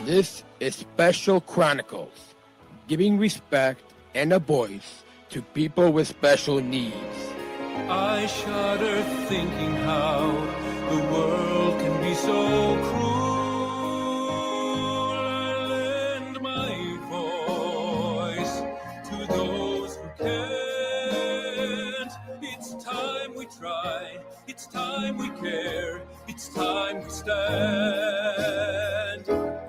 This is Special Chronicles, giving respect and a voice to people with special needs. I shudder thinking how the world can be so cruel. I lend my voice to those who can't. It's time we try, it's time we care, it's time we stand.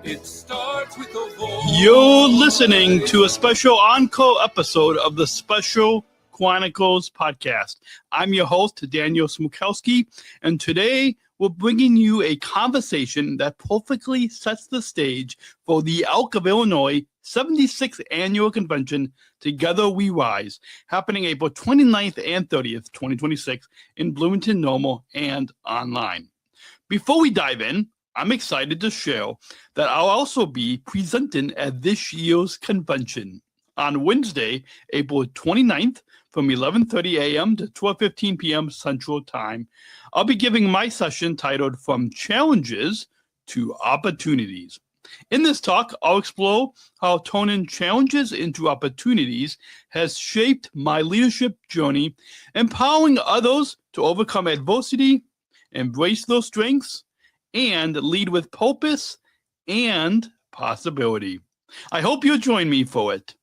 It starts with a voice. You're listening to a special Encore episode of the Special Chronicles Podcast. I'm your host, Daniel Smrokowski, and today we're bringing you a conversation that perfectly sets the stage for the Elk of Illinois 76th Annual Convention, Together We Rise, happening April 29th and 30th, 2026 in Bloomington Normal and online. Before we dive in, I'm excited to share that I'll also be presenting at this year's convention on Wednesday, April 29th from 11:30 a.m. to 12:15 p.m. Central Time. I'll be giving my session titled From Challenges to Opportunities. In this talk, I'll explore how turning challenges into opportunities has shaped my leadership journey, empowering others to overcome adversity, embrace their strengths, and lead with purpose and possibility. I hope you'll join me for it.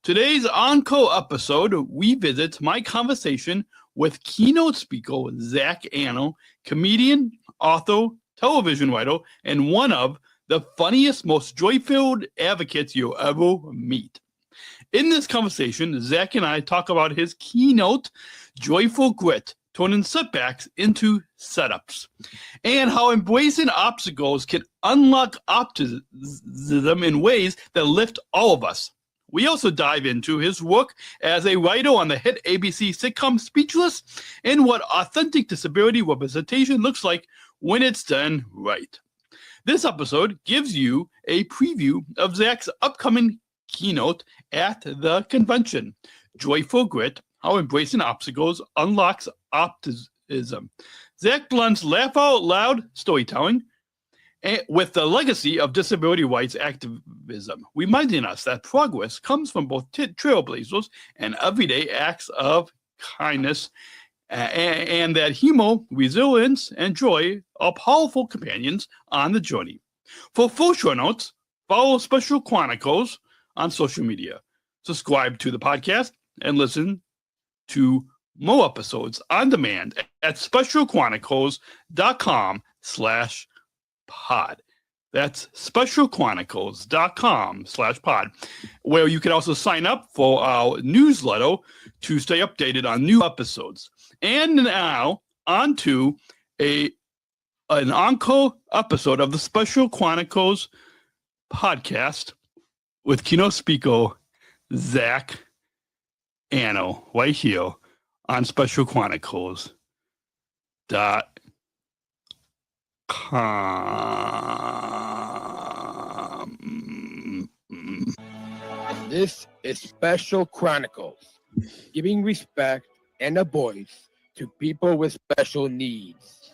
Today's Encore episode, we visit my conversation with keynote speaker Zach Anno, comedian, author, television writer, and one of the funniest, most joy-filled advocates you'll ever meet. In this conversation, Zach and I talk about his keynote, Joyful Grit, turning setbacks into setups, and how embracing obstacles can unlock optimism in ways that lift all of us. We also dive into his work as a writer on the hit ABC sitcom Speechless and what authentic disability representation looks like when it's done right. This episode gives you a preview of Zach's upcoming keynote at the convention, Joyful Grit, How Embracing Obstacles Unlocks Optimism. Zach blends laugh out loud storytelling with the legacy of disability rights activism, reminding us that progress comes from both trailblazers and everyday acts of kindness, and that humor, resilience, and joy are powerful companions on the journey. For full show notes, follow Special Chronicles on social media. Subscribe to the podcast and listen to more episodes on demand at specialchronicles.com/pod. That's specialchronicles.com/pod, where you can also sign up for our newsletter to stay updated on new episodes. And now on to an encore episode of the Special Chronicles Podcast with keynote speaker Zach Anno, right here on specialchronicles.com. This is Special Chronicles, giving respect and a voice to people with special needs.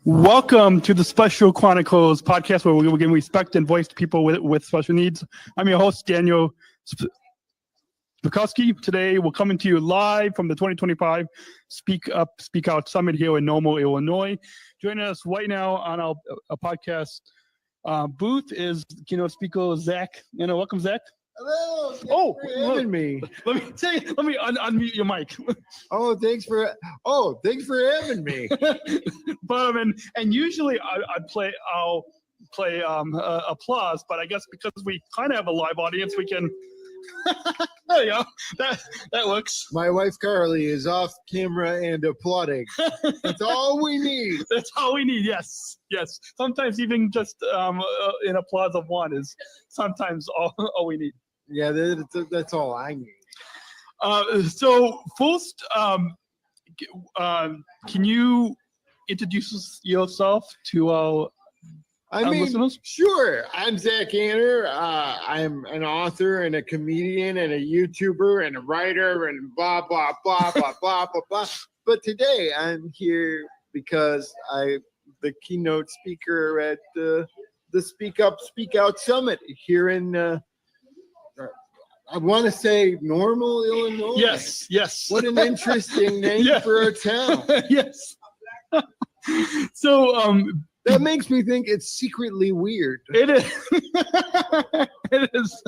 Welcome to the Special Chronicles Podcast, where we will give respect and voice to people with special needs. I'm your host, Daniel Smrokowski. Today, we're coming to you live from the 2025 Speak Up, Speak Out Summit here in Normal, Illinois. Joining us right now on our podcast booth is keynote speaker Zach. Welcome, Zach. Hello. Thanks for having me. Let me unmute your mic. Thanks for having me. But and usually I'll play applause, but I guess because we kind of have a live audience, we can. There you go. That works. My wife Carly is off camera and applauding. That's all we need. That's all we need. Yes. Sometimes even just an applause of one is sometimes all we need. Yeah, that's all I need. So first, can you introduce yourself to our listeners? Sure. I'm Zach Anner. I'm an author and a comedian and a YouTuber and a writer and blah, blah, blah, blah, blah, blah, blah. But today I'm here because I'm the keynote speaker at the Speak Up, Speak Out Summit here in, I want to say Normal, Illinois. Yes. What an interesting name Yeah. for a town. Yes. So That makes me think it's secretly weird. it is. It is.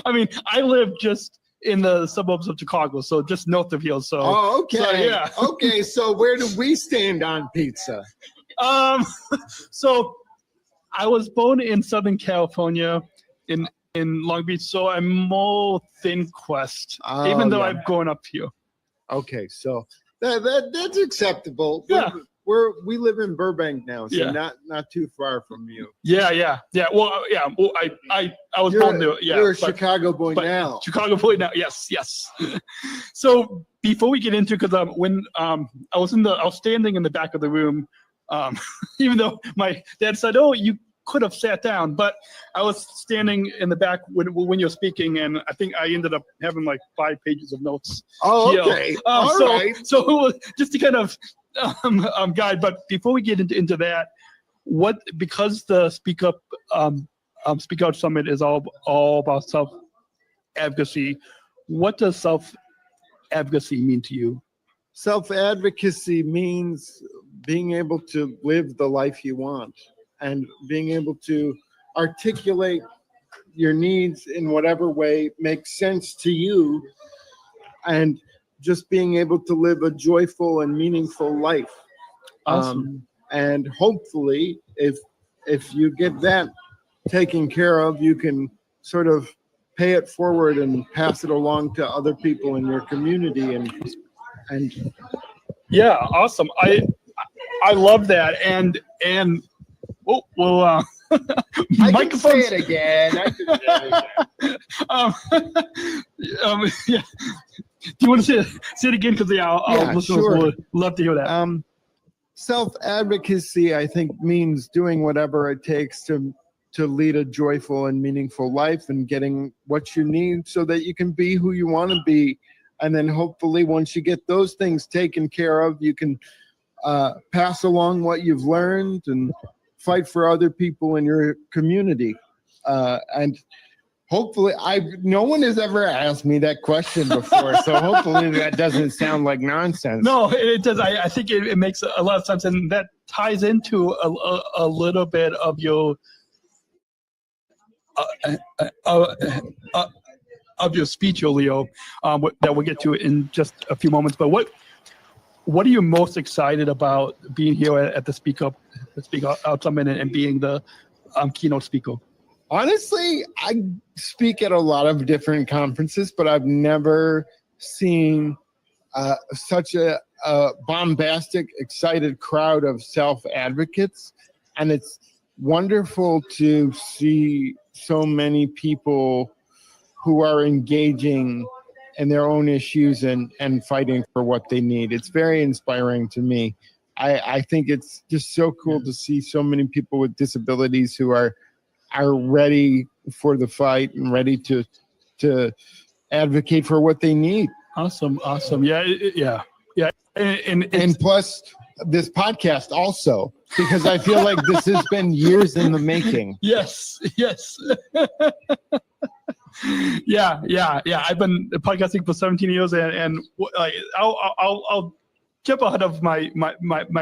I mean, I live just in the suburbs of Chicago, so just north of here. So, Oh, okay. So, yeah. Okay, so where do we stand on pizza? So I was born in Southern California, in Long Beach, so I'm more Thin Crust, even though I've grown up here. Okay, so that's acceptable. Yeah. We live in Burbank now, so Yeah. not too far from you. Yeah. Well, yeah. Well, I was born there. Yeah, You're a but- Chicago boy but now. Chicago boy now. Yes. So before we get into, because when I was standing in the back of the room, even though my dad said, "Oh, you could have sat down," but I was standing in the back when you're speaking, and I think I ended up having like 5 pages of notes. Oh, here. okay. All right. So it was just to kind of guide. But before we get into that, because the Speak Up, Speak Out Summit is all about self-advocacy. What does self-advocacy mean to you? Self-advocacy means being able to live the life you want and being able to articulate your needs in whatever way makes sense to you, and just being able to live a joyful and meaningful life. Awesome. And hopefully, if you get that taken care of, you can sort of pay it forward and pass it along to other people in your community. And Yeah, awesome. I love that. And oh well, I can microphones. say it again. Yeah. Do you want to say it again? Because our listeners sure. would love to hear that. Self-advocacy, I think, means doing whatever it takes to lead a joyful and meaningful life and getting what you need so that you can be who you want to be. And then hopefully once you get those things taken care of, you can pass along what you've learned and fight for other people in your community. And hopefully, no one has ever asked me that question before, so hopefully that doesn't sound like nonsense. No, it does. I think it makes a lot of sense, and that ties into a little bit of your speech, Leo, that we'll get to in just a few moments. But what are you most excited about being here at the Speak Out Summit and being the keynote speaker? Honestly, I speak at a lot of different conferences, but I've never seen such a bombastic, excited crowd of self-advocates. And it's wonderful to see so many people who are engaging in their own issues and fighting for what they need. It's very inspiring to me. I think it's just so cool to see so many people with disabilities who are ready for the fight and ready to advocate for what they need. Awesome. Yeah. And plus this podcast also, because I feel like this has been years in the making. Yes. Yeah. I've been podcasting for 17 years, and I'll jump ahead of my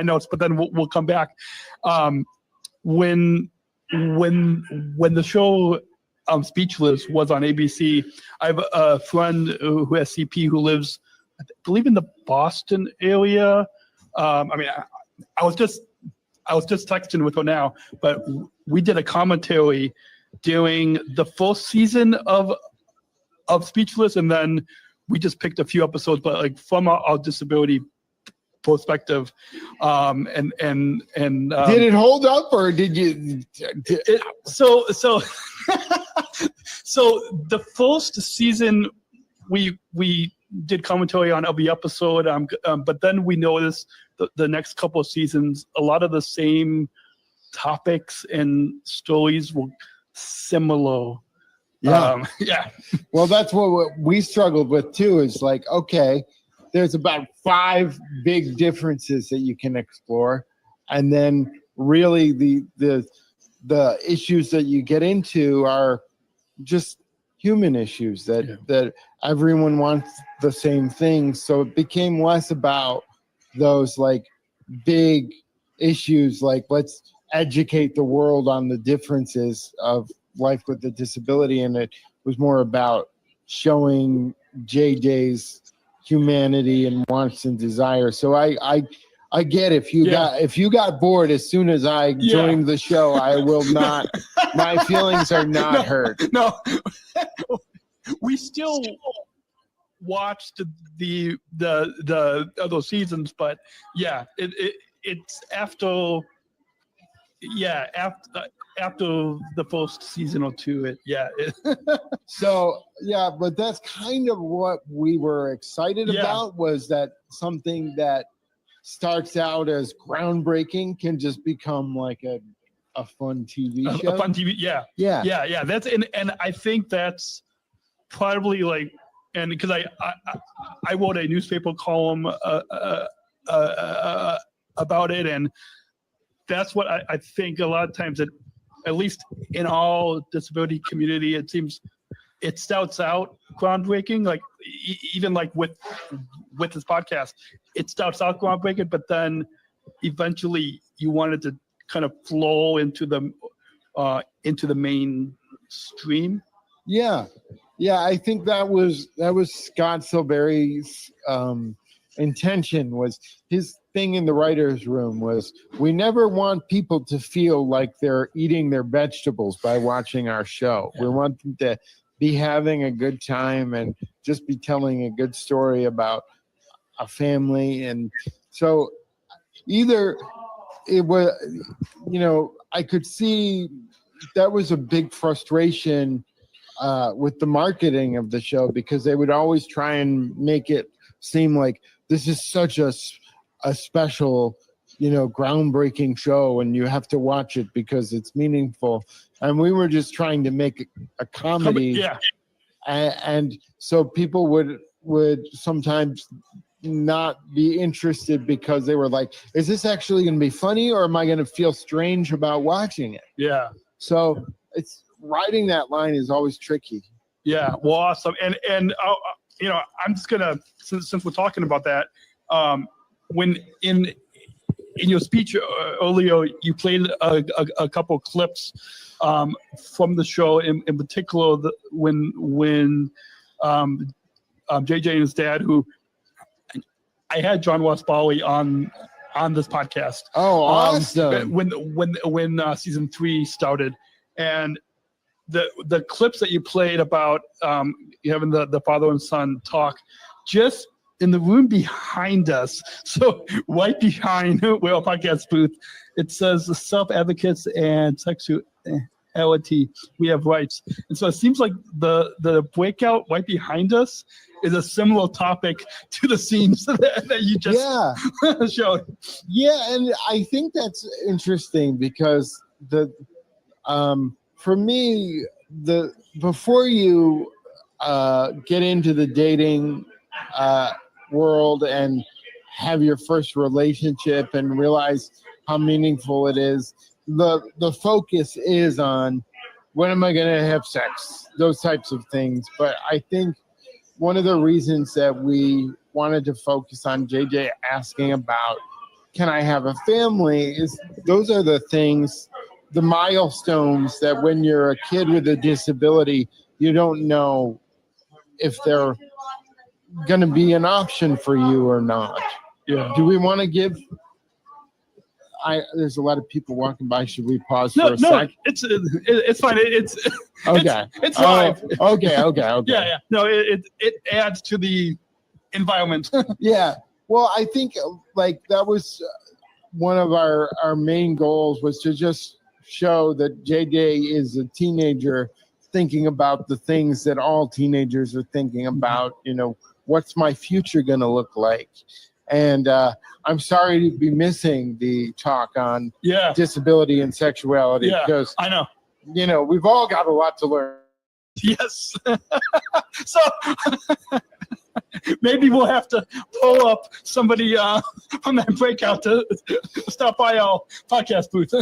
notes, but then we'll come back. When the show Speechless was on ABC, I have a friend who has CP who lives, I believe, in the Boston area. I was just texting with her now, but we did a commentary during the first season of Speechless, and then we just picked a few episodes, but like from our disability perspective, and did it hold up, or did you? So the first season we did commentary on every episode, but then we noticed the next couple of seasons, a lot of the same topics and stories were similar. Yeah. Yeah. Well, that's what we struggled with too, is like, okay, there's about 5 big differences that you can explore. And then really the the issues that you get into are just human issues that everyone wants the same thing. So it became less about those like big issues, like let's educate the world on the differences of life with a disability. And it was more about showing JJ's humanity and wants and desires. So I get if you got bored as soon as I joined the show, I will not. My feelings are not hurt. No, we still watched the other seasons, but it's after the first season or two. So but that's kind of what we were excited about, was that something that starts out as groundbreaking can just become like a fun TV show. A fun TV, yeah. That's and I think that's probably like, and because I wrote a newspaper column about it, and that's what I think a lot of times, that at least in all disability community, it seems it starts out groundbreaking, like even like with this podcast, it starts out groundbreaking, but then eventually you want it to kind of flow into the mainstream. I think that was Scott Silberry's intention. Was his thing in the writer's room was, we never want people to feel like they're eating their vegetables by watching our show. We want them to be having a good time and just be telling a good story about a family. And so either it was, I could see that was a big frustration with the marketing of the show, because they would always try and make it seem like this is such a special, groundbreaking show, and you have to watch it because it's meaningful. And we were just trying to make a comedy. And so people would sometimes not be interested because they were like, is this actually going to be funny, or am I going to feel strange about watching it? Yeah. So it's riding that line is always tricky. Yeah. Well, awesome. And I'm just going to, since we're talking about that, when in your speech earlier, you played a couple of clips from the show, in particular when JJ and his dad, who I had John Wasbali on this podcast. Oh, awesome! When season 3 started, and the clips that you played about having the father and son talk, just in the room behind us, so right behind where our podcast booth, it says the self-advocates and sexuality, we have rights. And so it seems like the breakout right behind us is a similar topic to the scenes that you just showed. Yeah, and I think that's interesting because for me, before you get into the dating world and have your first relationship and realize how meaningful it is, the focus is on when am I going to have sex, those types of things. But I think one of the reasons that we wanted to focus on JJ asking about, can I have a family, is those are the things, the milestones that when you're a kid with a disability, you don't know if they're going to be an option for you or not. Yeah. Do we want to give? There's a lot of people walking by. Should we pause for a sec? No, it's fine. It's okay. It's live. Okay. Yeah. No, it adds to the environment. Yeah. Well, I think like that was one of our main goals, was to just show that JJ is a teenager thinking about the things that all teenagers are thinking about. What's my future going to look like? And I'm sorry to be missing the talk on disability and sexuality, because I know, we've all got a lot to learn. Yes. So Maybe we'll have to pull up somebody from that breakout to stop by our podcast booth.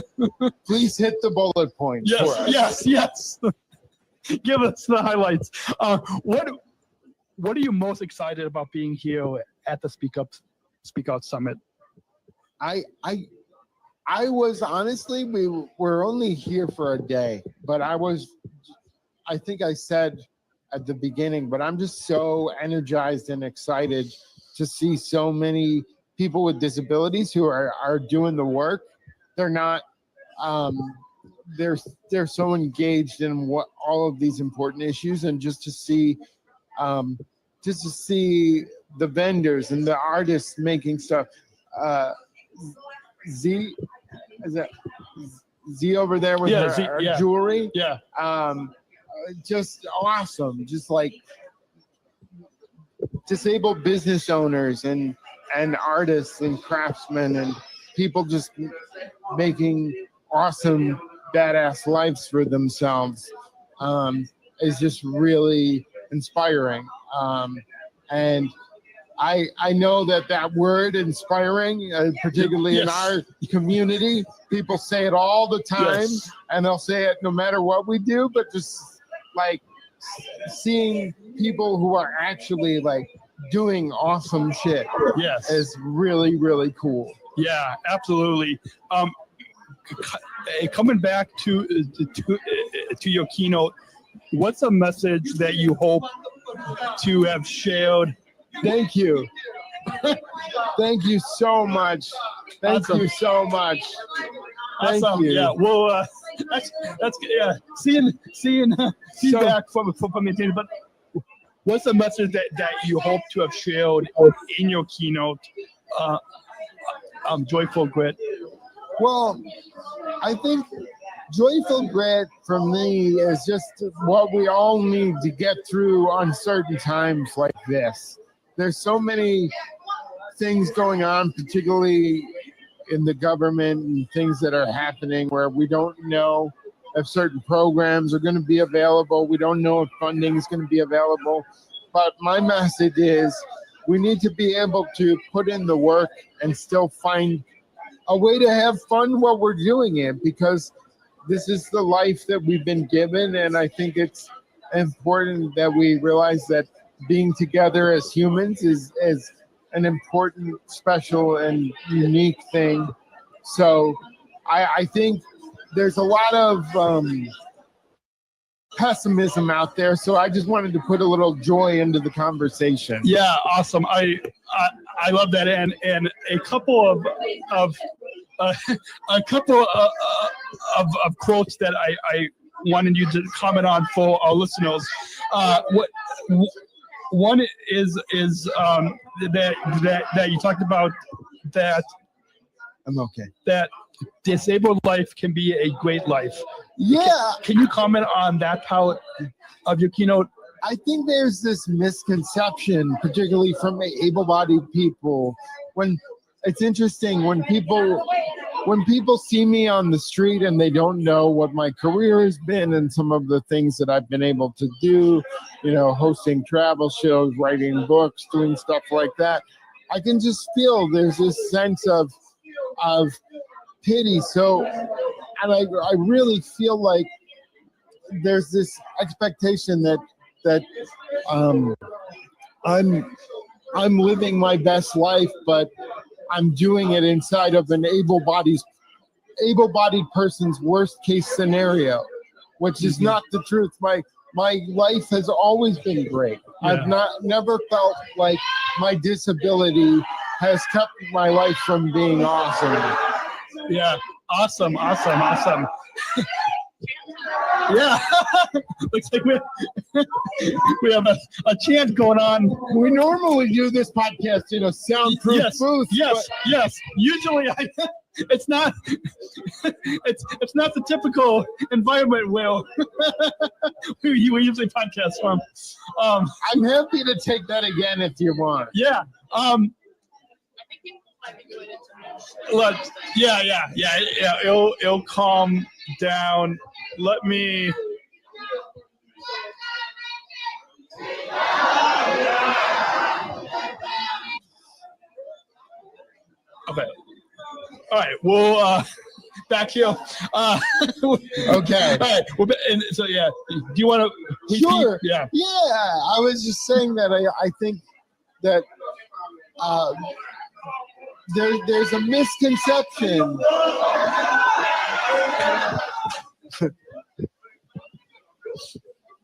Please hit the bullet points. For us. Yes. Give us the highlights. What are you most excited about being here at the Speak Out Summit? I was honestly, we were only here for a day, but I think I said at the beginning, but I'm just so energized and excited to see so many people with disabilities who are doing the work. They're not, they're so engaged in what all of these important issues, and just to see the vendors and the artists making stuff. Z over there with her jewelry. Yeah. Just awesome. Just like disabled business owners and artists and craftsmen and people just making awesome, badass lives for themselves is just really inspiring. And I know that word inspiring, particularly in our community, people say it all the time, and they'll say it no matter what we do, but just like seeing people who are actually like doing awesome shit is really, really cool. Yeah, absolutely. Coming back to your keynote, what's a message that you hope to have shared? Thank you. Thank you so much. Thank you so much. Thank you. Yeah. Well, that's Seeing feedback from the team. But what's the message that you hope to have shared in your keynote? Joyful grit. Well, I think joyful grit for me is just what we all need to get through uncertain times like this. There's so many things going on, particularly in the government, and things that are happening where we don't know if certain programs are going to be available. We don't know if funding is going to be available. But my message is we need to be able to put in the work and still find a way to have fun while we're doing it, because this is the life that we've been given. And I think it's important that we realize that being together as humans is an important, special, and unique thing. So I think there's a lot of pessimism out there. So I just wanted to put a little joy into the conversation. Yeah, awesome. I love that, and a couple of quotes that I wanted you to comment on for our listeners. One is that you talked about that. I'm okay. That disabled life can be a great life. Yeah. Can you comment on that part of your keynote? I think there's this misconception, particularly from able-bodied people. When it's interesting when people see me on the street and they don't know what my career has been and some of the things that I've been able to do, hosting travel shows, writing books, doing stuff like that, I can just feel there's this sense of pity. So, and I really feel like there's this expectation that I'm living my best life, but I'm doing it inside of an able-bodied person's worst case scenario, which is not the truth. My life has always been great. Yeah. I've never felt like my disability has kept my life from being awesome. Yeah, awesome. Yeah, looks like we have a chant going on. We normally do this podcast in a soundproof booth. Yes. Usually, it's not the typical environment where we usually podcast from. I'm happy to take that again if you want. Yeah. I think people might be doing it too much. Look, yeah. It'll calm down. Let me. All right, we'll back here. Okay. All right. Well, and so yeah, do you want to? Sure. Yeah. Yeah. I was just saying that I think that there's a misconception.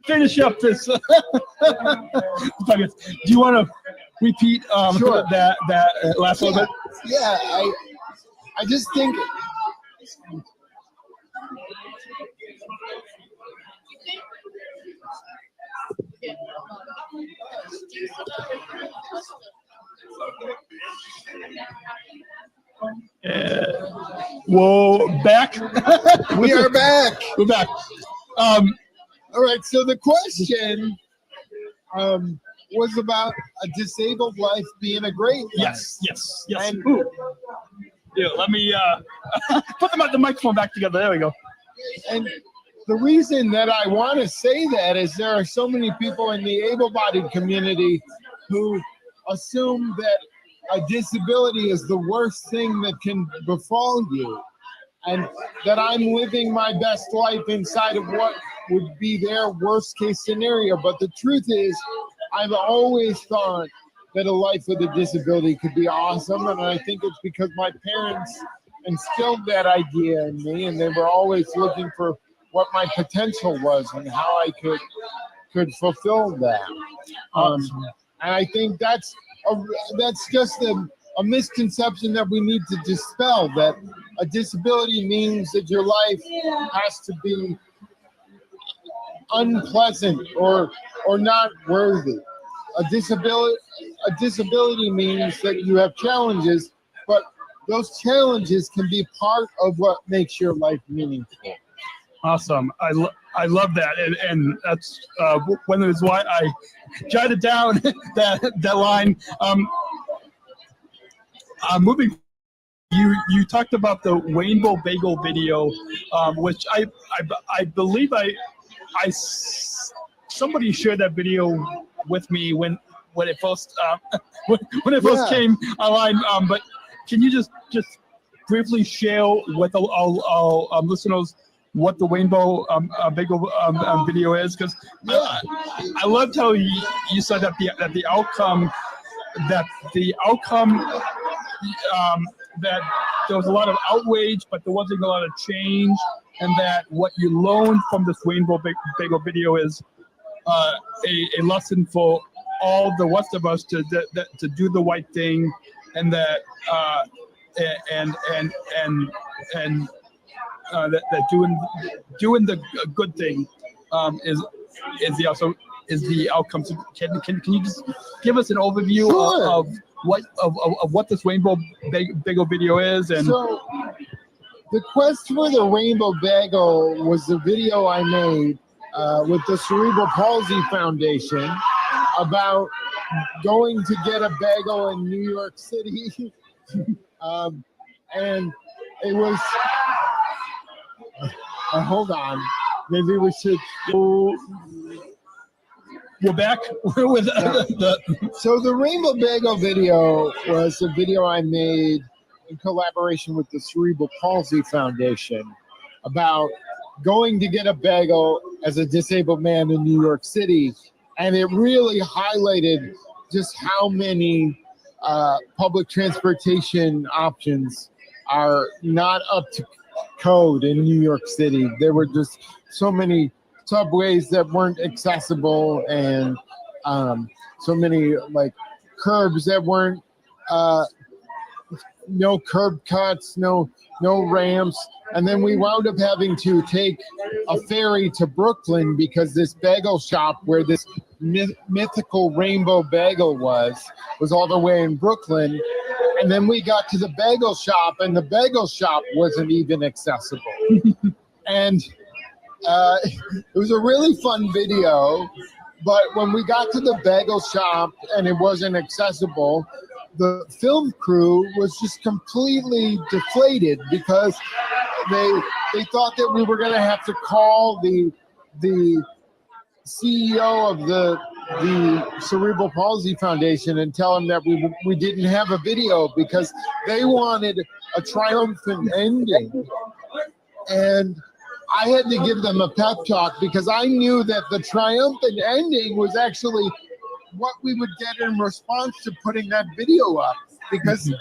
Finish up this. Do you want to repeat Sure. that last little bit? Yeah. I just think. Whoa, back. We are back. We're back. All right. So the question was about a disabled life being a great life. Yes. And- Ooh. Yeah, let me put the microphone back together. There we go. And the reason that I want to say that is there are so many people in the able-bodied community who assume that a disability is the worst thing that can befall you, and that I'm living my best life inside of what would be their worst case scenario. But the truth is, I've always thought that a life with a disability could be awesome, and I think it's because my parents instilled that idea in me, and they were always looking for what my potential was and how I could fulfill that. And I think that's just a misconception that we need to dispel, that a disability means that your life has to be unpleasant or not worthy. A disability means that you have challenges, but those challenges can be part of what makes your life meaningful. Awesome. I love that, and that's one of the reasons why I jotted down that line. Moving, you talked about the Rainbow Bagel video, which I believe somebody shared that video with me when it first came online. But can you just briefly share with our listeners what the Rainbow Bagel video is? Because I loved how you said that the outcome that there was a lot of outrage, but there wasn't a lot of change, and that what you learned from this Rainbow Bagel video is a lesson for all the rest of us to do the right thing, and that that doing the good thing is the outcome. So can you just give us an overview of what this Rainbow Bagel video is? And so the quest for the Rainbow Bagel was the video I made with the Cerebral Palsy Foundation about going to get a bagel in New York City. And it was hold on, maybe we should we're back with So the Rainbow Bagel video was a video I made in collaboration with the Cerebral Palsy Foundation about going to get a bagel as a disabled man in New York City. And it really highlighted just how many public transportation options are not up to code in New York City. There were just so many subways that weren't accessible, and so many like curbs that weren't no curb cuts, no ramps. And then we wound up having to take a ferry to Brooklyn because this bagel shop where this mythical Rainbow Bagel was all the way in Brooklyn. And then we got to the bagel shop, and the bagel shop wasn't even accessible. And it was a really fun video. But when we got to the bagel shop and it wasn't accessible, the film crew was just completely deflated because they thought that we were going to have to call the CEO of the Cerebral Palsy Foundation and tell him that we didn't have a video, because they wanted a triumphant ending. And I had to give them a pep talk because I knew that the triumphant ending was actually what we would get in response to putting that video up, because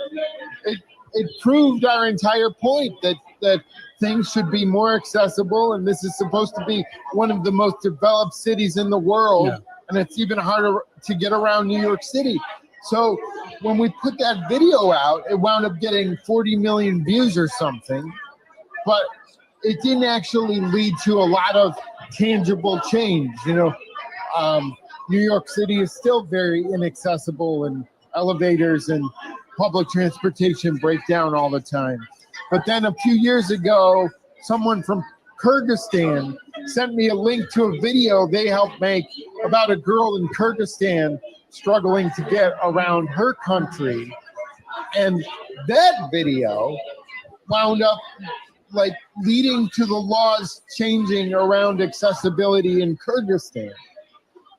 it proved our entire point that things should be more accessible, and this is supposed to be one of the most developed cities in the world, and it's even harder to get around New York City. So when we put that video out, it wound up getting 40 million views or something, but it didn't actually lead to a lot of tangible change. New York City is still very inaccessible, and elevators and public transportation break down all the time. But then a few years ago, someone from Kyrgyzstan sent me a link to a video they helped make about a girl in Kyrgyzstan struggling to get around her country. And that video wound up leading to the laws changing around accessibility in Kyrgyzstan.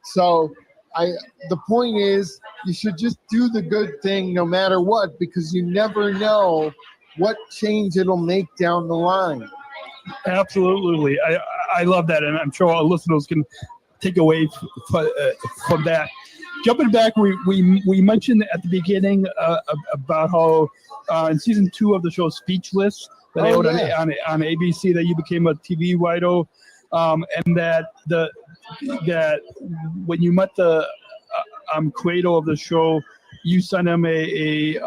So the point is, you should just do the good thing no matter what, because you never know what change it'll make down the line. Absolutely. I love that, and I'm sure our listeners can take away from that. Jumping back, we mentioned at the beginning about how in season 2 of the show Speechless, that aired on ABC, that you became a TV writer, and that when you met the creator of the show, you sent him a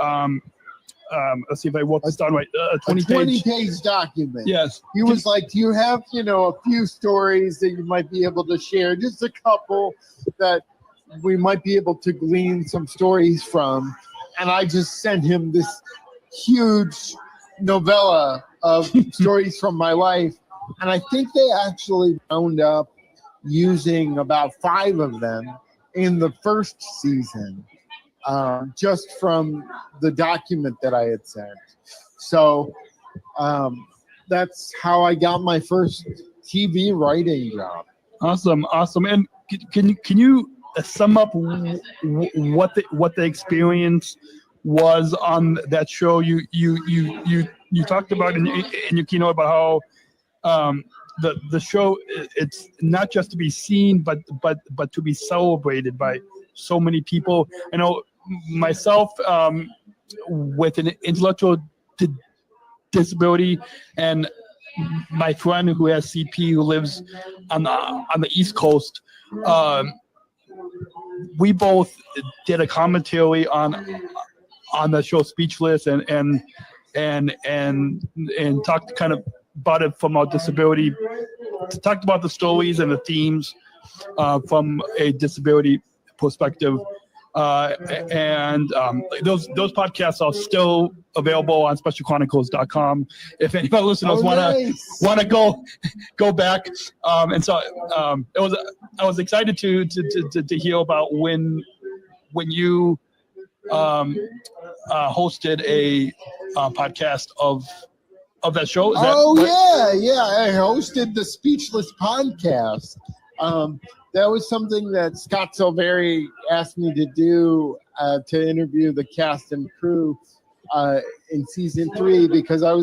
let's see if I wrote this down right, a 20-page document. Yes. He was like, do you have, a few stories that you might be able to share? Just a couple that we might be able to glean some stories from. And I just sent him this huge novella of stories from my life. And I think they actually wound up using about 5 of them in the first season, just from the document that I had sent. So that's how I got my first TV writing job. Awesome. And can you sum up what the experience was on that show? You talked about in your keynote about how the show, it's not just to be seen, but to be celebrated by so many people. I know myself, with an intellectual disability, and my friend who has CP, who lives on the East Coast. We both did a commentary on the show Speechless, and talked kind of about it from our disability, talked about the stories and the themes from a disability perspective. And those podcasts are still available on specialchronicles.com. If any of our listeners want to go back, and so I was excited to hear about when you hosted a podcast of that show. Is that yeah, I hosted the Speechless podcast. That was something that Scott Silveri asked me to do, to interview the cast and crew in season 3, because I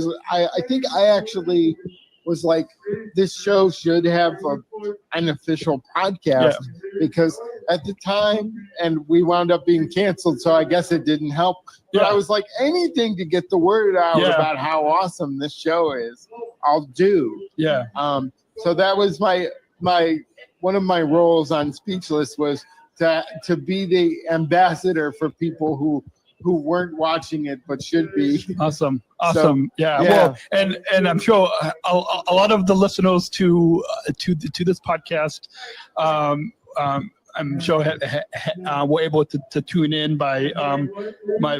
think I actually was like, this show should have an official podcast, because at the time, and we wound up being canceled, so I guess it didn't help. But I was like, anything to get the word out about how awesome this show is, I'll do. Yeah. So that was my one of my roles on Speechless, was to be the ambassador for people who weren't watching it but should be. Awesome. So, yeah. Well, and I'm sure a lot of the listeners to this podcast, I'm sure were able to tune in by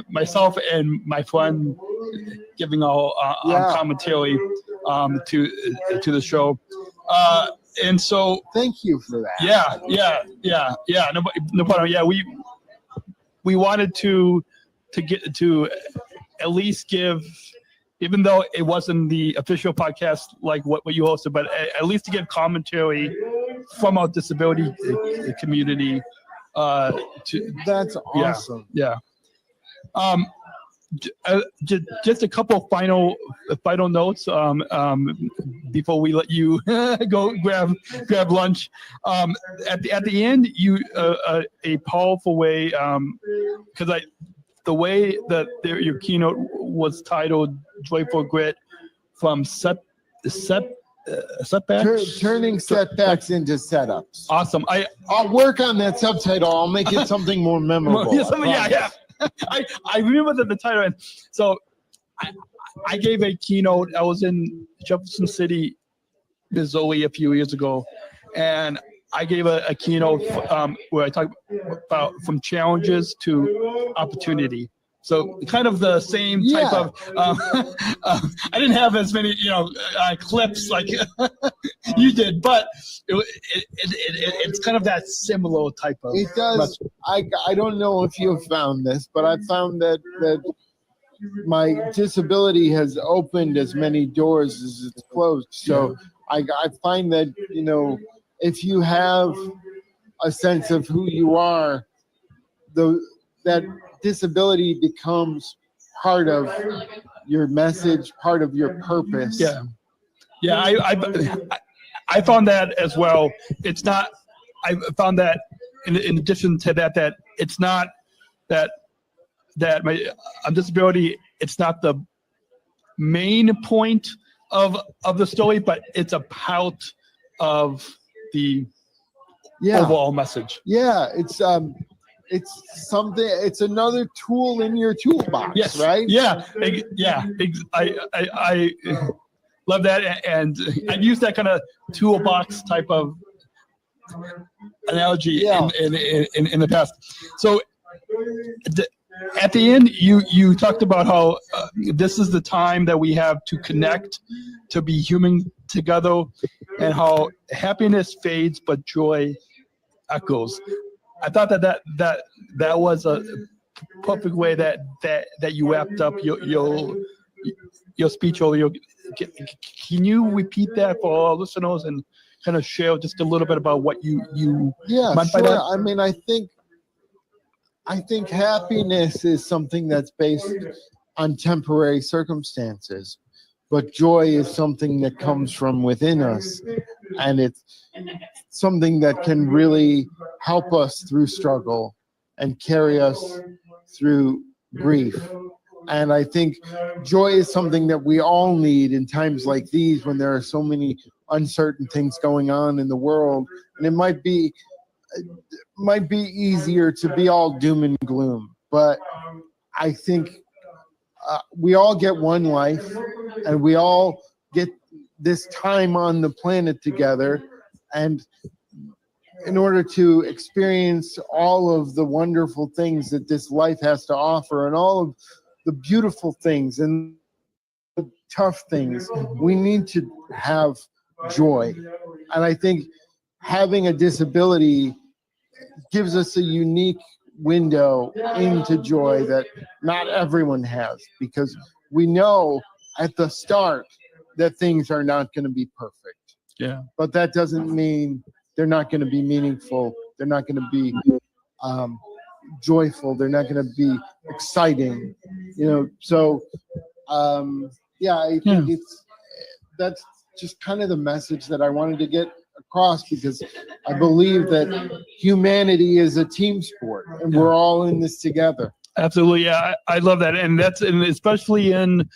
myself and my friend giving our commentary to the show. And so, thank you for that. Yeah. No problem. Yeah, we wanted to get to at least give, even though it wasn't the official podcast like what you hosted, but at least to give commentary from our disability community. That's awesome. Yeah. Just a couple of final notes before we let you go grab lunch. At the end, you a powerful way, because the way that your keynote was titled "Joyful Grit from Setbacks." Turning setbacks into setups. Awesome. I'll work on that subtitle. I'll make it something more memorable. Yeah. I remember the title. And so I gave a keynote. I was in Jefferson City, Missouri a few years ago, and I gave a keynote where I talked about from challenges to opportunity. So kind of the same type of. I didn't have as many, clips like you did, but it's kind of that similar type of. It does. I don't know if you've found this, but I found that my disability has opened as many doors as it's closed. So I find that if you have a sense of who you are, that disability becomes part of your message, part of your purpose. I found that as well. It's not. I found that in addition to that it's not that my disability. It's not the main point of the story, but it's a part of the overall message. Yeah, it's something. It's another tool in your toolbox. Yes. Right. Yeah. I love that, and I've used that kind of toolbox type of analogy in the past. So at the end, you talked about how this is the time that we have to connect, to be human together, and how happiness fades but joy echoes. I thought that was a perfect way that you wrapped up your speech. Can you repeat that for our listeners and kind of share just a little bit about what you meant by that? I mean, I think happiness is something that's based on temporary circumstances, but joy is something that comes from within us, and it's something that can really help us through struggle and carry us through grief. And I think joy is something that we all need in times like these, when there are so many uncertain things going on in the world, and it might be easier to be all doom and gloom. But I think we all get one life, and we all get this time on the planet together. And in order to experience all of the wonderful things that this life has to offer, and all of the beautiful things and the tough things, we need to have joy. And I think having a disability gives us a unique window into joy that not everyone has, because we know at the start that things are not going to be perfect. Yeah. But that doesn't mean they're not going to be meaningful. They're not going to be joyful. They're not going to be exciting. So I think that's just kind of the message that I wanted to get across, because I believe that humanity is a team sport, and we're all in this together. Absolutely. Yeah, I love that. And especially in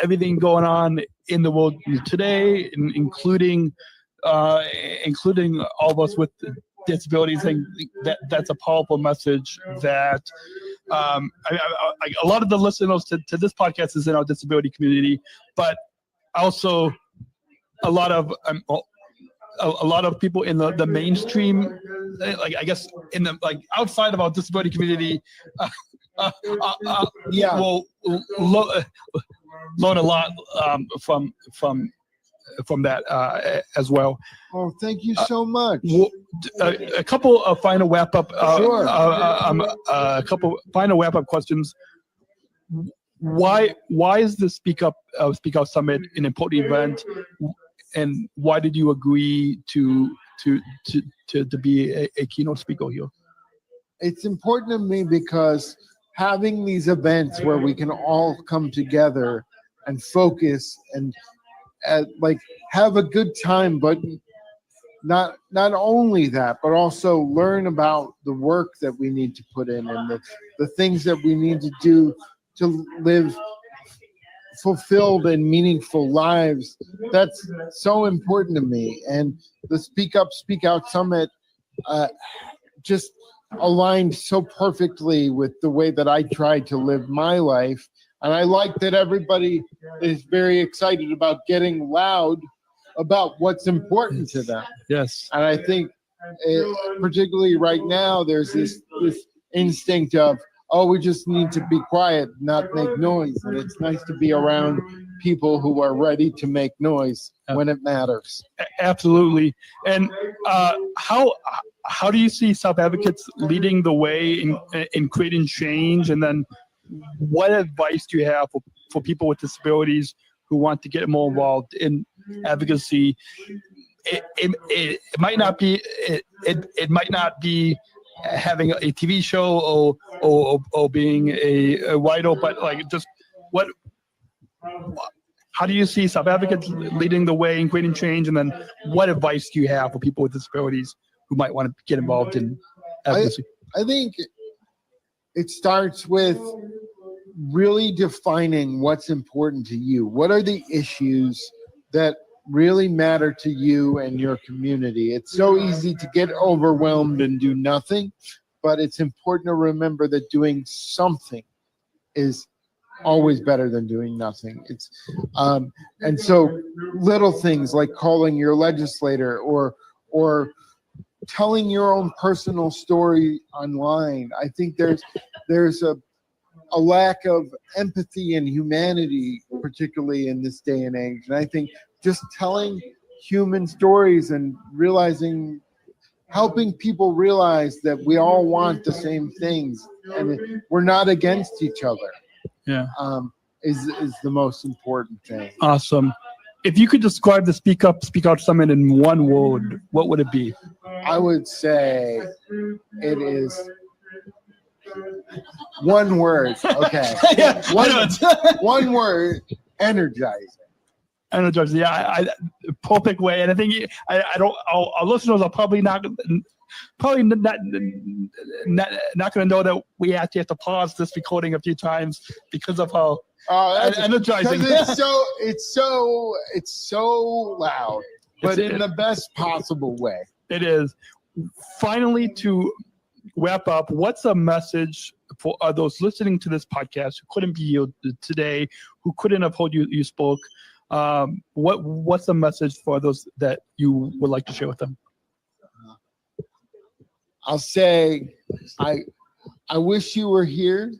everything going on in the world today, including all of us with disabilities. I think that's a powerful message that a lot of the listeners to this podcast is in our disability community, but also a lot of people in the mainstream, like I guess in the outside of our disability community, will learn a lot from that as well. Oh, thank you so much. A couple of final wrap up. Sure. A couple final wrap up questions. Why is the Speak Out Summit an important event, and why did you agree to be a keynote speaker here? It's important to me because having these events where we can all come together and focus and like have a good time, but not only that, but also learn about the work that we need to put in and the things that we need to do to live fulfilled and meaningful lives. That's so important to me. And the Speak Up, Speak Out Summit just aligned so perfectly with the way that I try to live my life. And I like that everybody is very excited about getting loud about what's important to them. Yes. And I think particularly right now, there's this instinct of, oh, we just need to be quiet, not make noise. And it's nice to be around people who are ready to make noise when it matters. Absolutely. And how do you see self-advocates leading the way in creating change? And then what advice do you have for people with disabilities who want to get more involved in advocacy? It might not be having a TV show or being a writer, but like just how do you see self-advocates leading the way in creating change? And then what advice do you have for people with disabilities who might want to get involved in advocacy? I think it starts with really defining what's important to you. What are the issues that really matter to you and your community? It's so easy to get overwhelmed and do nothing, but it's important to remember that doing something is always better than doing nothing. It's and so little things like calling your legislator or telling your own personal story online. I think there's a lack of empathy and humanity, particularly in this day and age. And I think just telling human stories and helping people realize that we all want the same things and we're not against each other. Yeah. Is the most important thing. Awesome. If you could describe the Speak Up, Speak Out Summit in one word, what would it be? I would say it is one word. Okay. One word, energizing. Energizing. Yeah, perfect way. And I think our listeners are probably not going to know that we actually have to pause this recording a few times because of how energizing. It's so loud, but in the best possible way. It is. Finally, to wrap up, what's a message for those listening to this podcast who couldn't be here today, who couldn't have heard you spoke? What's a message for those that you would like to share with them? I'll say, I wish you were here,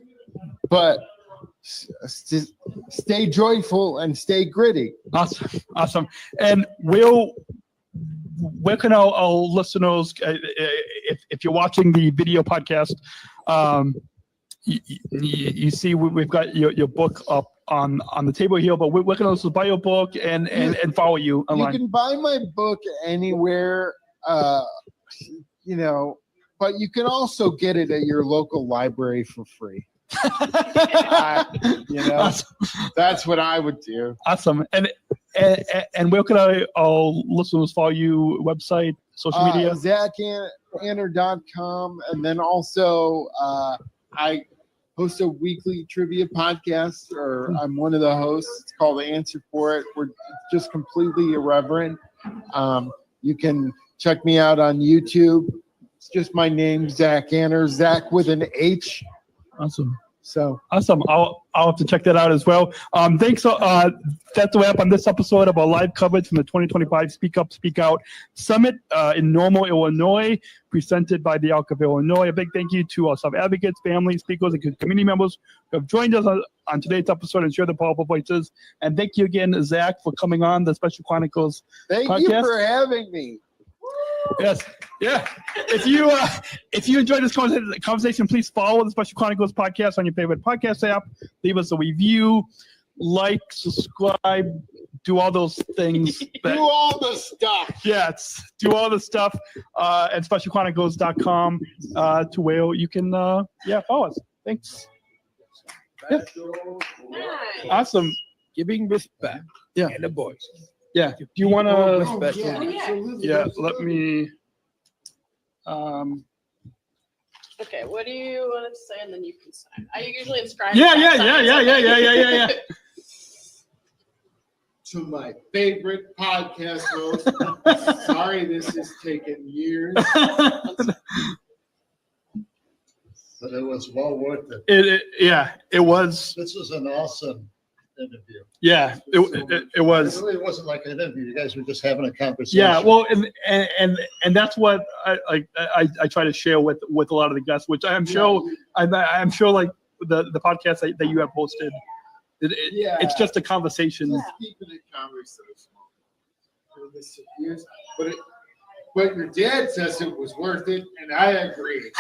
but stay joyful and stay gritty. Awesome. And where can our listeners, if you're watching the video podcast, you see we've got your book up on the table here, but where can also buy your book and follow you online? You can buy my book anywhere, but you can also get it at your local library for free. That's what I would do. Awesome. And where can our listeners follow you? Website, social media? ZachAnner.com. And then also I host a weekly trivia podcast, or I'm one of the hosts. It's called The Answer For It. We're just completely irreverent. You can check me out on YouTube. It's just my name, Zach Anner, Zach with an H. Awesome. So awesome. I'll have to check that out as well. Thanks. That's a wrap on this episode of our live coverage from the 2025 Speak Up, Speak Out Summit in Normal, Illinois, presented by the Alc of Illinois. A big thank you to our self-advocates, families, speakers, and community members who have joined us on today's episode and shared their powerful voices. And thank you again, Zach, for coming on the Special Chronicles podcast. Thank you for having me. Yes. Yeah. If you enjoyed this conversation, please follow the Special Chronicles podcast on your favorite podcast app. Leave us a review, like, subscribe, do all those things. Do all the stuff. Yes. Do all the stuff at specialchronicles.com to where you can follow us. Thanks. Yeah. Nice. Awesome. Giving respect Yeah. and a voice. Yeah. Do you want People with to? special yeah. needs. absolutely. Yeah. Let me. Okay, what do you want to say, and then you can sign. I usually inscribe. Yeah. that sign. To my favorite podcast host. Sorry, this has taken years. But it was well worth it. It was. This was an awesome interview. Yeah, it It was. really wasn't like an interview. You guys were just having a conversation. Yeah, well, and that's what I try to share with a lot of the guests, which I'm sure like the podcast that you have hosted, it's just a conversation. Just keeping it conversational. For this years. But your dad says it was worth it, and I agree.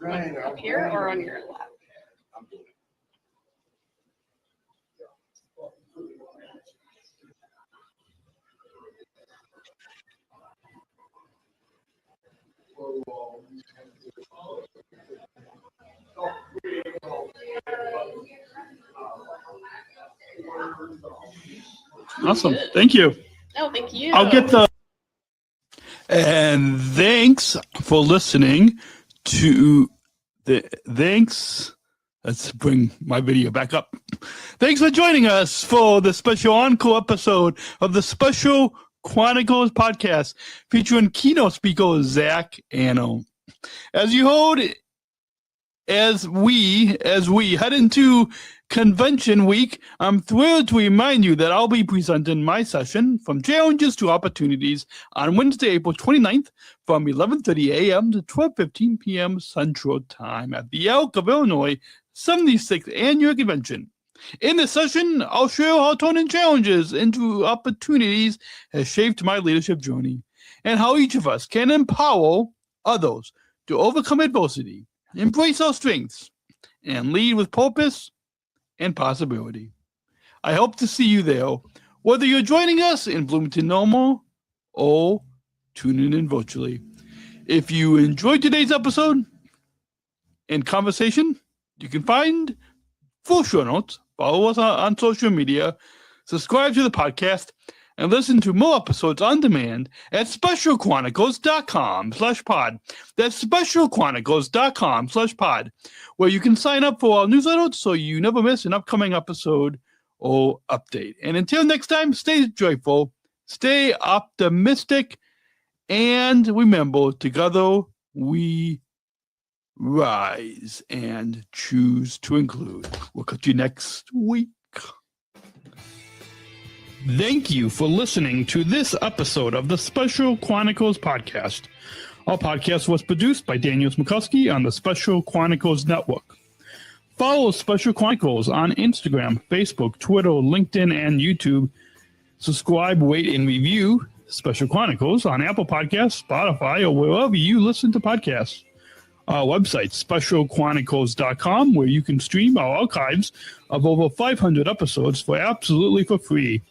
Right, Up here or on your lap? Awesome, thank you. No, thank you. I'll get the. And thanks for listening to thanks. Let's bring my video back up. Thanks for joining us for the special encore episode of the Special Chronicles Podcast featuring keynote speaker Zach Anno. As you heard, as we head into Convention Week, I'm thrilled to remind you that I'll be presenting my session From Challenges to Opportunities on Wednesday, April 29th from 11:30 a.m. to 12:15 p.m. Central Time at the Elk of Illinois 76th Annual Convention. In this session, I'll share how turning challenges into opportunities has shaped my leadership journey and how each of us can empower others to overcome adversity, embrace our strengths, and lead with purpose and possibility. I hope to see you there, whether you're joining us in Bloomington Normal or tuning in virtually. If you enjoyed today's episode and conversation, you can find full show notes, follow us on social media, subscribe to the podcast, and listen to more episodes on demand at specialchronicles.com/pod. That's specialchronicles.com/pod, where you can sign up for our newsletter so you never miss an upcoming episode or update. And until next time, stay joyful, stay optimistic, and remember, together we rise and choose to include. We'll catch you next week. Thank you for listening to this episode of the Special Chronicles Podcast. Our podcast was produced by Daniel Smrokowski on the Special Chronicles Network. Follow Special Chronicles on Instagram, Facebook, Twitter, LinkedIn, and YouTube. Subscribe, rate, and review Special Chronicles on Apple Podcasts, Spotify, or wherever you listen to podcasts. Our website, specialchronicles.com, where you can stream our archives of over 500 episodes for free.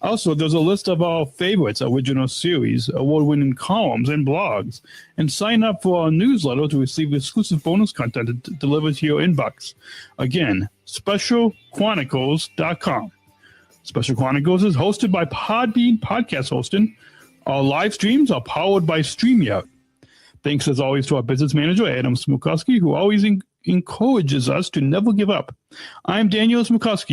Also, there's a list of our favorites, original series, award-winning columns, and blogs. And sign up for our newsletter to receive exclusive bonus content delivered to your inbox. Again, specialchronicles.com. Special Chronicles is hosted by Podbean Podcast Hosting. Our live streams are powered by StreamYard. Thanks, as always, to our business manager, Daniel Smrokowski, who always encourages us to never give up. I'm Daniel Smrokowski.